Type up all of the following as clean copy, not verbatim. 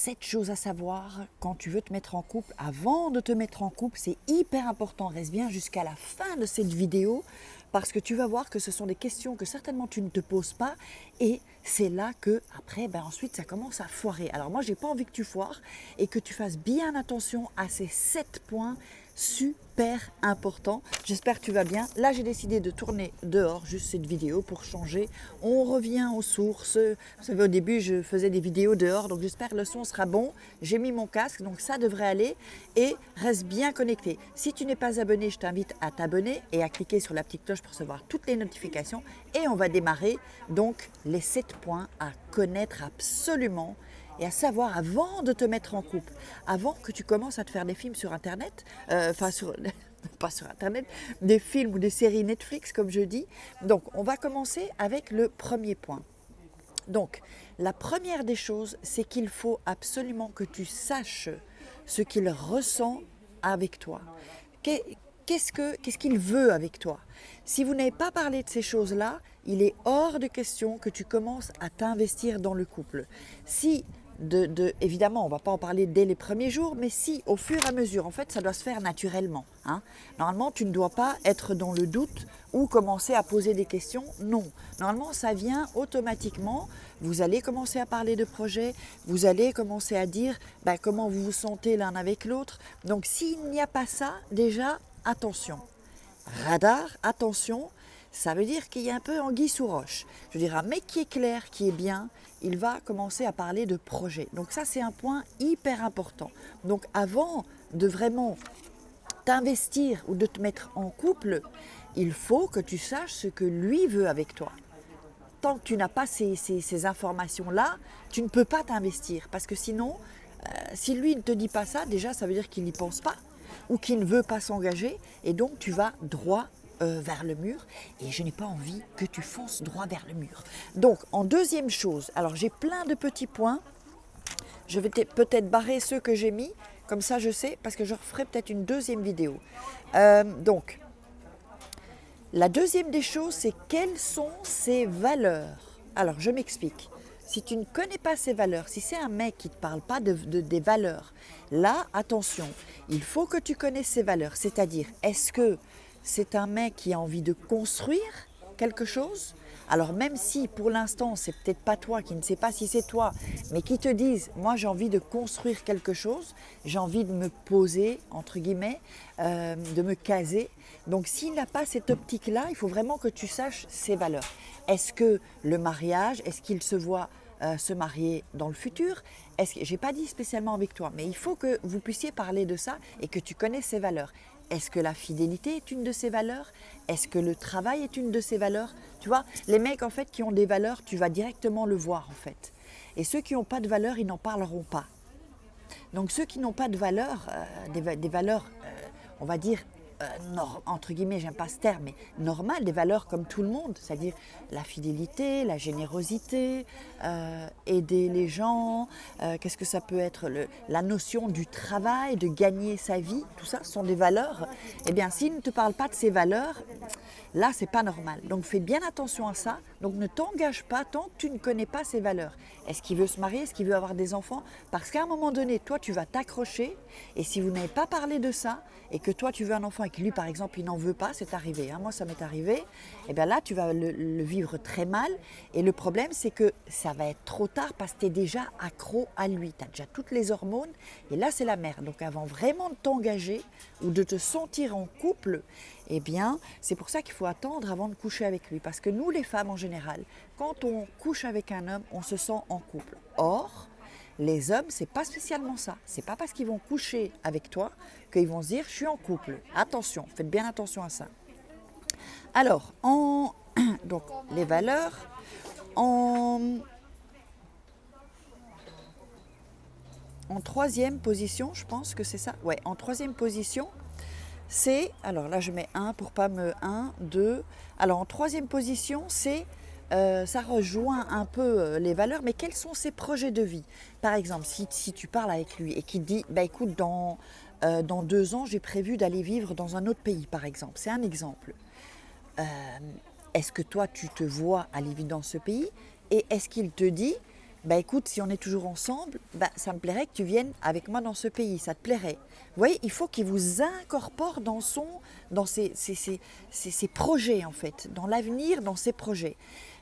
7 choses à savoir quand tu veux te mettre en couple. Avant de te mettre en couple, c'est hyper important. Reste bien jusqu'à la fin de cette vidéo parce que tu vas voir que ce sont des questions que certainement tu ne te poses pas et c'est là que après, ensuite ça commence à foirer. Alors moi, j'ai pas envie que tu foires et que tu fasses bien attention à ces 7 points super importants. J'espère que tu vas bien. Là, j'ai décidé de tourner dehors juste cette vidéo pour changer. On revient aux sources. Vous savez, au début, je faisais des vidéos dehors, donc j'espère que le son sera bon. J'ai mis mon casque, donc ça devrait aller. Et reste bien connecté. Si tu n'es pas abonné, je t'invite à t'abonner et à cliquer sur la petite cloche pour recevoir toutes les notifications. Et on va démarrer donc les 7 points à connaître absolument et à savoir avant de te mettre en couple, avant que tu commences à te faire des films sur Internet, pas sur Internet, des films ou des séries Netflix comme je dis. Donc on va commencer avec le premier point. Donc la première des choses, c'est qu'il faut absolument que tu saches ce qu'il ressent avec toi. Qu'est-ce qu'il veut avec toi? Si vous n'avez pas parlé de ces choses-là, il est hors de question que tu commences à t'investir dans le couple. Si évidemment, on ne va pas en parler dès les premiers jours, mais si au fur et à mesure, en fait, ça doit se faire naturellement. Normalement, tu ne dois pas être dans le doute ou commencer à poser des questions. Non, normalement, ça vient automatiquement. Vous allez commencer à parler de projets, vous allez commencer à dire comment vous vous sentez l'un avec l'autre. Donc, s'il n'y a pas ça, déjà, attention. Radar, attention. Ça veut dire qu'il y a un peu anguille sous roche. Je veux dire, un mec qui est clair, qui est bien, il va commencer à parler de projet. Donc ça, c'est un point hyper important. Donc avant de vraiment t'investir ou de te mettre en couple, il faut que tu saches ce que lui veut avec toi. Tant que tu n'as pas ces informations-là, tu ne peux pas t'investir. Parce que sinon, si lui ne te dit pas ça, déjà, ça veut dire qu'il n'y pense pas ou qu'il ne veut pas s'engager. Et donc, tu vas droit vers le mur et je n'ai pas envie que tu fonces droit vers le mur. Donc en deuxième chose, alors j'ai plein de petits points, je vais peut-être barrer ceux que j'ai mis, comme ça je sais, parce que je referai peut-être une deuxième vidéo. Donc la deuxième des choses, c'est quelles sont ses valeurs. Alors je m'explique. Si tu ne connais pas ses valeurs, si c'est un mec qui ne te parle pas des valeurs, là, attention, il faut que tu connaisses ses valeurs. C'est-à-dire, est-ce que c'est un mec qui a envie de construire quelque chose? Alors même si pour l'instant, c'est peut-être pas toi, qui ne sais pas si c'est toi, mais qui te disent, moi j'ai envie de construire quelque chose, j'ai envie de me poser, entre guillemets, de me caser. Donc s'il n'a pas cette optique-là, il faut vraiment que tu saches ses valeurs. Est-ce que le mariage, est-ce qu'il se voit se marier dans le futur? Je n'ai pas dit spécialement avec toi, mais il faut que vous puissiez parler de ça et que tu connaisses ses valeurs. Est-ce que la fidélité est une de ses valeurs? Est-ce que le travail est une de ses valeurs? Tu vois, les mecs en fait qui ont des valeurs, tu vas directement le voir en fait. Et ceux qui n'ont pas de valeurs, ils n'en parleront pas. Donc ceux qui n'ont pas de valeurs, des valeurs, on va dire, entre guillemets, j'aime pas ce terme, mais normales, des valeurs comme tout le monde, c'est-à-dire la fidélité, la générosité, aider les gens, qu'est-ce que ça peut être, la notion du travail, de gagner sa vie, tout ça, ce sont des valeurs. Eh bien, s'ils ne te parlent pas de ces valeurs, là, c'est pas normal. Donc, fais bien attention à ça. Donc, ne t'engage pas tant que tu ne connais pas ses valeurs. Est-ce qu'il veut se marier? Est-ce qu'il veut avoir des enfants? Parce qu'à un moment donné, toi, tu vas t'accrocher. Et si vous n'avez pas parlé de ça, et que toi, tu veux un enfant et que lui, par exemple, il n'en veut pas, c'est arrivé. Moi, ça m'est arrivé. Et bien là, tu vas le vivre très mal. Et le problème, c'est que ça va être trop tard parce que tu es déjà accro à lui. Tu as déjà toutes les hormones. Et là, c'est la merde. Donc, avant vraiment de t'engager ou de te sentir en couple, eh bien, c'est pour ça qu'il faut attendre avant de coucher avec lui. Parce que nous, les femmes en général, quand on couche avec un homme, on se sent en couple. Or, les hommes, c'est pas spécialement ça. C'est pas parce qu'ils vont coucher avec toi qu'ils vont se dire « je suis en couple ». Attention, faites bien attention à ça. Alors, donc, les valeurs, en troisième position, je pense que c'est ça. Ouais, en troisième position, c'est, alors là je mets 1 pour pas me 1, 2. Alors en troisième position, c'est, ça rejoint un peu les valeurs, mais quels sont ses projets de vie? Par exemple, si tu parles avec lui et qu'il te dit, écoute, dans 2 ans, j'ai prévu d'aller vivre dans un autre pays, par exemple. C'est un exemple. Est-ce que toi, tu te vois aller vivre dans ce pays? Et est-ce qu'il te dit, bah écoute, si on est toujours ensemble, bah, ça me plairait que tu viennes avec moi dans ce pays, ça te plairait. Vous voyez, il faut qu'il vous incorpore dans ses projets en fait, dans l'avenir, dans ses projets.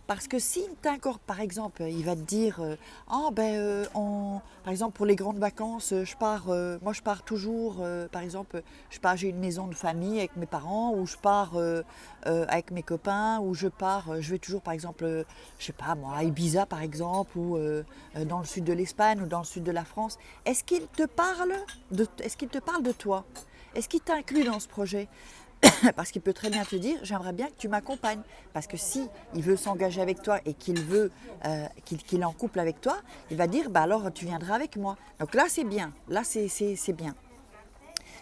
Parce que s'il t'incorpore, par exemple, il va te dire, par exemple pour les grandes vacances, moi je pars toujours, par exemple, j'ai une maison de famille avec mes parents, ou je pars avec mes copains, ou je vais toujours par exemple, je sais pas moi, à Ibiza par exemple, ou dans le sud de l'Espagne, ou dans le sud de la France. Est-ce qu'il te parle de toi? Est-ce qu'il t'inclut dans ce projet? Parce qu'il peut très bien te dire, j'aimerais bien que tu m'accompagnes. Parce que si il veut s'engager avec toi et qu'il veut qu'il est en couple avec toi, il va dire, bah alors tu viendras avec moi. Donc là c'est bien, là c'est bien.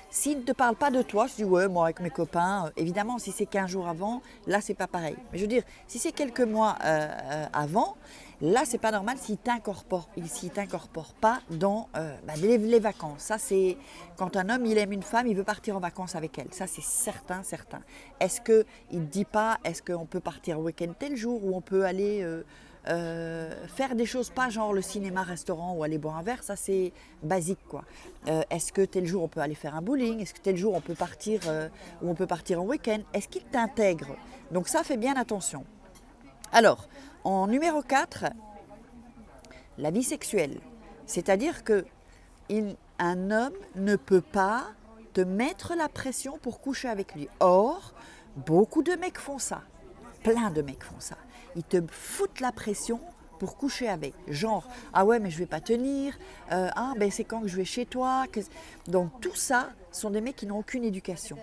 S'il ne te parle pas de toi, tu dis ouais, moi avec mes copains, évidemment si c'est 15 jours avant, là c'est pas pareil. Mais je veux dire, si c'est quelques mois avant, là c'est pas normal s'il t'incorpore pas dans les vacances. Ça c'est quand un homme il aime une femme, il veut partir en vacances avec elle. Ça c'est certain. Est-ce qu'il ne dit pas, est-ce qu'on peut partir au week-end tel jour, ou on peut aller faire des choses, pas genre le cinéma, restaurant ou aller boire un verre, ça c'est basique quoi. Est-ce que tel jour on peut aller faire un bowling? Est-ce que tel jour on peut partir en week-end? Est-ce qu'il t'intègre? Donc ça, fait bien attention. Alors, en numéro 4, la vie sexuelle. C'est-à-dire que un homme ne peut pas te mettre la pression pour coucher avec lui. Or, beaucoup de mecs font ça. Plein de mecs font ça. Ils te foutent la pression pour coucher avec. Genre, ah ouais, mais je vais pas tenir. C'est quand que je vais chez toi. Donc tout ça sont des mecs qui n'ont aucune éducation.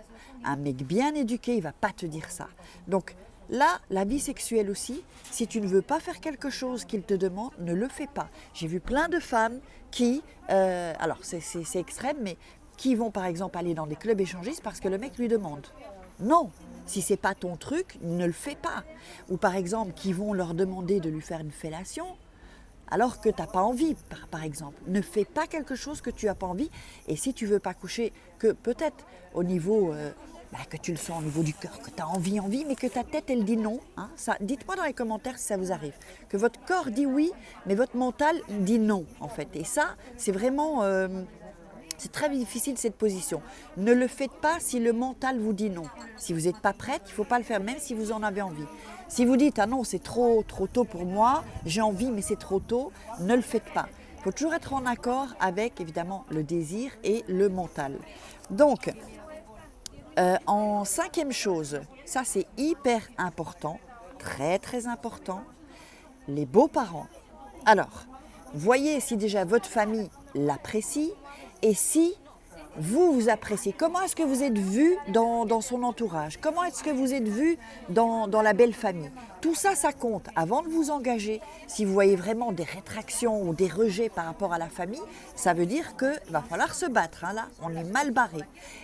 Un mec bien éduqué, il va pas te dire ça. Donc là, la vie sexuelle aussi, si tu ne veux pas faire quelque chose qu'il te demande, ne le fais pas. J'ai vu plein de femmes qui, alors c'est extrême, mais qui vont par exemple aller dans des clubs échangistes parce que le mec lui demande. Non, si c'est pas ton truc, ne le fais pas. Ou par exemple, qui vont leur demander de lui faire une fellation, alors que tu n'as pas envie, par exemple. Ne fais pas quelque chose que tu n'as pas envie. Et si tu ne veux pas coucher, que peut-être au niveau, que tu le sens au niveau du cœur, que tu as envie, mais que ta tête, elle dit non. Hein, dites-moi dans les commentaires si ça vous arrive. Que votre corps dit oui, mais votre mental dit non, en fait. Et ça, c'est vraiment... c'est très difficile cette position. Ne le faites pas si le mental vous dit non. Si vous n'êtes pas prête, il ne faut pas le faire, même si vous en avez envie. Si vous dites, ah non, c'est trop tôt pour moi, j'ai envie, mais c'est trop tôt, ne le faites pas. Il faut toujours être en accord avec, évidemment, le désir et le mental. Donc, en 5e chose, ça c'est hyper important, très très important, les beaux-parents. Alors, voyez si déjà votre famille l'apprécie, et si vous appréciez. Comment est-ce que vous êtes vu dans son entourage? Comment est-ce que vous êtes vu dans la belle famille? Tout ça, ça compte. Avant de vous engager, si vous voyez vraiment des rétractions ou des rejets par rapport à la famille, ça veut dire qu'il va falloir se battre. Hein, là, on est mal barré.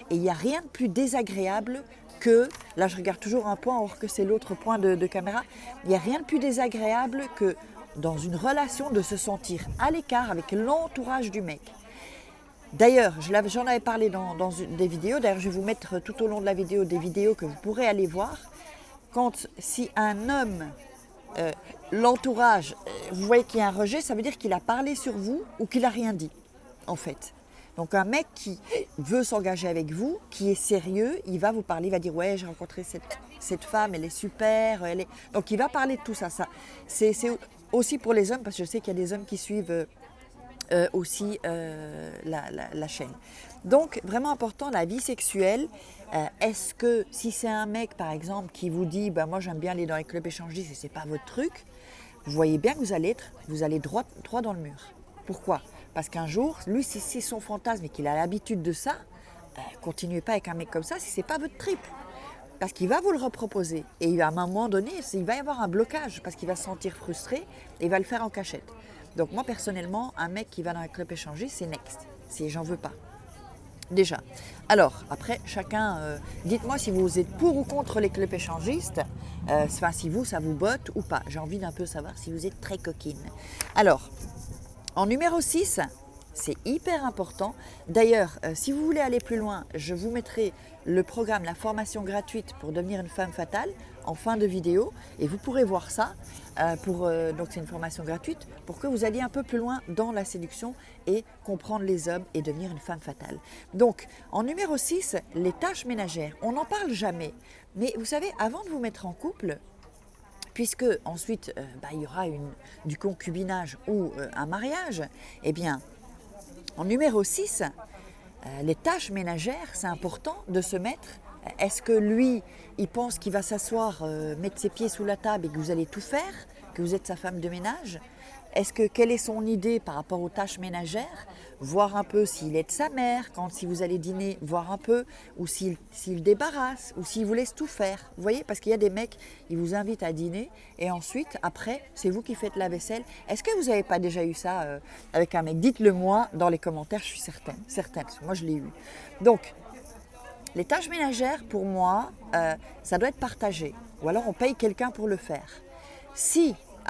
Et il n'y a rien de plus désagréable que, là je regarde toujours un point, alors que c'est l'autre point de caméra, il n'y a rien de plus désagréable que dans une relation de se sentir à l'écart avec l'entourage du mec. D'ailleurs, j'en avais parlé dans des vidéos, d'ailleurs je vais vous mettre tout au long de la vidéo des vidéos que vous pourrez aller voir. Si un homme, l'entourage, vous voyez qu'il y a un rejet, ça veut dire qu'il a parlé sur vous ou qu'il n'a rien dit, en fait. Donc un mec qui veut s'engager avec vous, qui est sérieux, il va vous parler, il va dire ouais, j'ai rencontré cette femme, elle est super, donc il va parler de tout ça. C'est aussi pour les hommes, parce que je sais qu'il y a des hommes qui suivent aussi la chaîne. Donc vraiment important, la vie sexuelle. Est-ce que si c'est un mec par exemple qui vous dit moi j'aime bien aller dans les clubs échangistes et c'est pas votre truc, vous voyez bien que vous allez droit dans le mur. Pourquoi? Parce qu'un jour, lui si c'est son fantasme et qu'il a l'habitude de ça, continuez pas avec un mec comme ça si c'est pas votre trip. Parce qu'il va vous le reproposer et à un moment donné, il va y avoir un blocage parce qu'il va se sentir frustré et il va le faire en cachette. Donc moi personnellement, un mec qui va dans un club échangiste, c'est next. J'en veux pas. Déjà. Alors, après, chacun, dites-moi si vous êtes pour ou contre les clubs échangistes, si ça vous botte ou pas. J'ai envie d'un peu savoir si vous êtes très coquine. Alors, en numéro 6, C'est hyper important. D'ailleurs, si vous voulez aller plus loin, je vous mettrai le programme, la formation gratuite pour devenir une femme fatale en fin de vidéo et vous pourrez voir ça. Donc c'est une formation gratuite pour que vous alliez un peu plus loin dans la séduction et comprendre les hommes et devenir une femme fatale. Donc en numéro 6, les tâches ménagères. On n'en parle jamais. Mais vous savez, avant de vous mettre en couple, puisque ensuite il y aura du concubinage ou un mariage, eh bien, en numéro 6, les tâches ménagères, c'est important de se mettre. Est-ce que lui, il pense qu'il va s'asseoir, mettre ses pieds sous la table et que vous allez tout faire, que vous êtes sa femme de ménage? Quelle est son idée par rapport aux tâches ménagères? Voir un peu s'il aide sa mère, si vous allez dîner, voir un peu, ou s'il débarrasse, ou s'il vous laisse tout faire. Vous voyez, parce qu'il y a des mecs, ils vous invitent à dîner, et ensuite, après, c'est vous qui faites la vaisselle. Est-ce que vous n'avez pas déjà eu ça avec un mec? Dites-le moi dans les commentaires, je suis certaine, parce que moi je l'ai eu. Donc, les tâches ménagères, pour moi, ça doit être partagé, ou alors on paye quelqu'un pour le faire.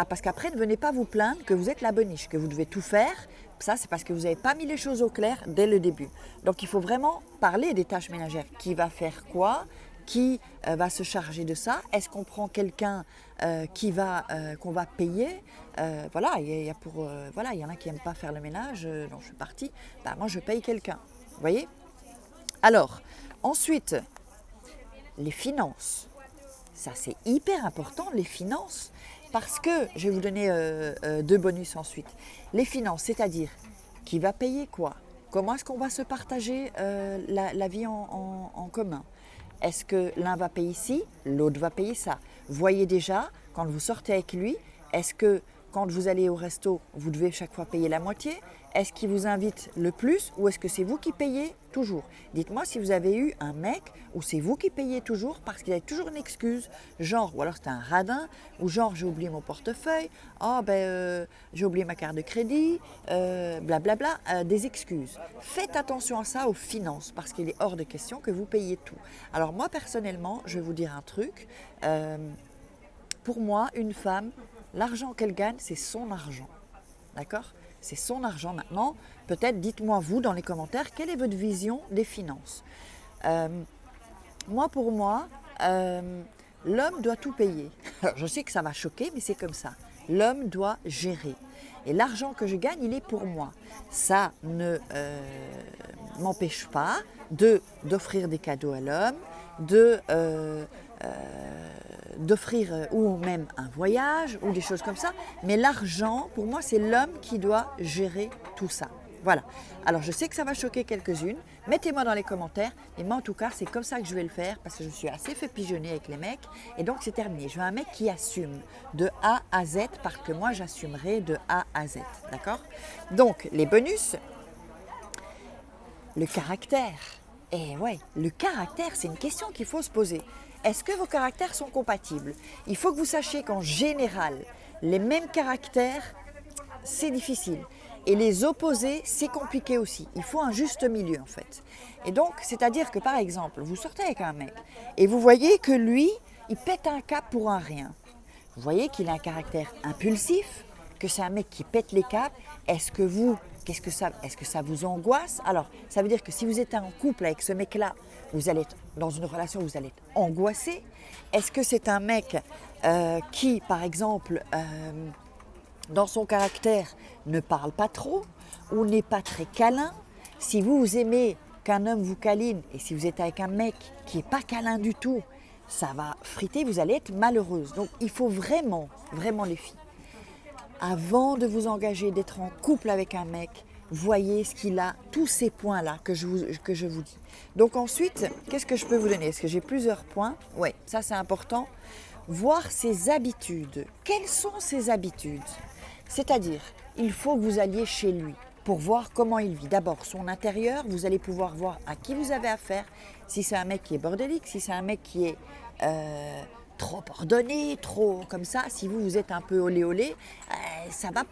Parce qu'après, ne venez pas vous plaindre que vous êtes la boniche, que vous devez tout faire. Ça, c'est parce que vous n'avez pas mis les choses au clair dès le début. Donc, il faut vraiment parler des tâches ménagères. Qui va faire quoi? Qui va se charger de ça? Est-ce qu'on prend quelqu'un qu'on va payer? Voilà, il y en a qui n'aiment pas faire le ménage. Non, je suis partie. Moi, je paye quelqu'un. Vous voyez? Alors, ensuite, les finances. Ça, c'est hyper important, les finances. Parce que, je vais vous donner 2 bonus ensuite. Les finances, c'est-à-dire, qui va payer quoi? Comment est-ce qu'on va se partager la vie en commun? Est-ce que l'un va payer ci, l'autre va payer ça? Voyez déjà, quand vous sortez avec lui, est-ce que quand vous allez au resto, vous devez chaque fois payer la moitié? Est-ce qu'il vous invite le plus ou est-ce que c'est vous qui payez toujours? Dites-moi si vous avez eu un mec où c'est vous qui payez toujours parce qu'il y a toujours une excuse, genre, ou alors c'est un radin, ou genre j'ai oublié mon portefeuille, j'ai oublié ma carte de crédit, blablabla, des excuses. Faites attention à ça aux finances parce qu'il est hors de question que vous payiez tout. Alors moi personnellement, je vais vous dire un truc, pour moi, une femme, l'argent qu'elle gagne, c'est son argent. D'accord? C'est son argent maintenant. Peut-être dites-moi vous dans les commentaires, quelle est votre vision des finances? Pour moi, l'homme doit tout payer. Alors, je sais que ça va choquer, mais c'est comme ça. L'homme doit gérer. Et l'argent que je gagne, il est pour moi. Ça ne m'empêche pas d'offrir des cadeaux à l'homme, d'offrir ou même un voyage ou des choses comme ça. Mais l'argent, pour moi, c'est l'homme qui doit gérer tout ça. Voilà. Alors, je sais que ça va choquer quelques-unes. Mettez-moi dans les commentaires. Et moi, en tout cas, c'est comme ça que je vais le faire parce que je suis assez fait pigeonner avec les mecs. Et donc, c'est terminé. Je veux un mec qui assume de A à Z parce que moi, j'assumerai de A à Z. D'accord? Donc, les bonus, le caractère. Et ouais, le caractère, c'est une question qu'il faut se poser. Est-ce que vos caractères sont compatibles? Il faut que vous sachiez qu'en général, les mêmes caractères, c'est difficile. Et les opposés, c'est compliqué aussi. Il faut un juste milieu en fait. Et donc, c'est-à-dire que par exemple, vous sortez avec un mec et vous voyez que lui, il pète un câble pour un rien. Vous voyez qu'il a un caractère impulsif, que c'est un mec qui pète les câbles. Est-ce que ça vous angoisse? Alors, ça veut dire que si vous êtes en couple avec ce mec-là, vous allez être dans une relation où vous allez être angoissé. Est-ce que c'est un mec qui, par exemple, dans son caractère, ne parle pas trop ou n'est pas très câlin? Si vous aimez qu'un homme vous câline et si vous êtes avec un mec qui n'est pas câlin du tout, ça va friter, vous allez être malheureuse. Donc, il faut vraiment, vraiment les filles, avant de vous engager, d'être en couple avec un mec, voyez ce qu'il a, tous ces points-là que je vous dis. Donc ensuite, qu'est-ce que je peux vous donner? Est-ce que j'ai plusieurs points? Oui, ça c'est important. Voir ses habitudes. Quelles sont ses habitudes? C'est-à-dire, il faut que vous alliez chez lui pour voir comment il vit. D'abord, son intérieur, vous allez pouvoir voir à qui vous avez affaire. Si c'est un mec qui est bordélique, si c'est un mec qui est trop ordonné, trop comme ça, si vous êtes un peu olé olé, ça va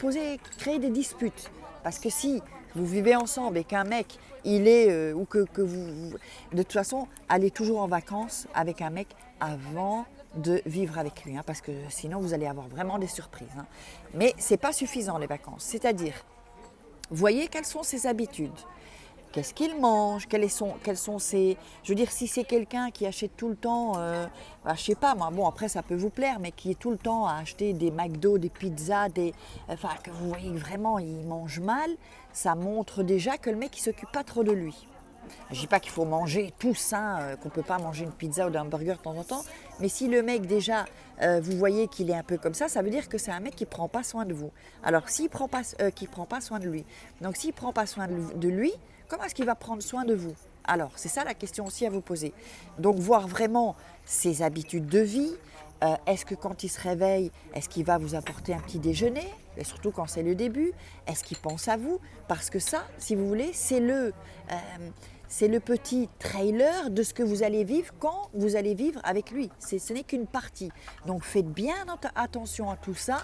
créer des disputes. Parce que si vous vivez ensemble et qu'un mec, il est, ou que vous, de toute façon, allez toujours en vacances avec un mec avant de vivre avec lui, parce que sinon vous allez avoir vraiment des surprises. Mais ce n'est pas suffisant les vacances, c'est-à-dire, Voyez quelles sont ses habitudes. Qu'est-ce qu'il mange? Quels sont ses... Je veux dire, si c'est quelqu'un qui achète tout le temps, je sais pas moi, bon après ça peut vous plaire, mais qui est tout le temps à acheter des McDo, des pizzas, enfin que vous voyez vraiment il mange mal, ça montre déjà que le mec il s'occupe pas trop de lui. Je dis pas qu'il faut manger tout sain, qu'on peut pas manger une pizza ou un hamburger de temps en temps, mais si le mec déjà, vous voyez qu'il est un peu comme ça veut dire que c'est un mec qui prend pas soin de vous. Alors s'il prend pas, qui prend pas soin de lui, donc s'il prend pas soin de lui, comment est-ce qu'il va prendre soin de vous? Alors c'est ça la question aussi à vous poser. Donc voir vraiment ses habitudes de vie. Est-ce que quand il se réveille, est-ce qu'il va vous apporter un petit déjeuner? Et surtout quand c'est le début, est-ce qu'il pense à vous? Parce que ça, si vous voulez, c'est le petit trailer de ce que vous allez vivre quand vous allez vivre avec lui. Ce n'est qu'une partie. Donc faites bien attention à tout ça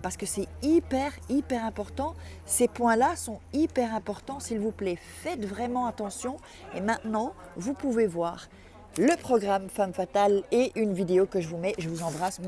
parce que c'est hyper, hyper important. Ces points-là sont hyper importants, s'il vous plaît. Faites vraiment attention. Et maintenant, vous pouvez voir le programme Femme Fatale et une vidéo que je vous mets. Je vous embrasse.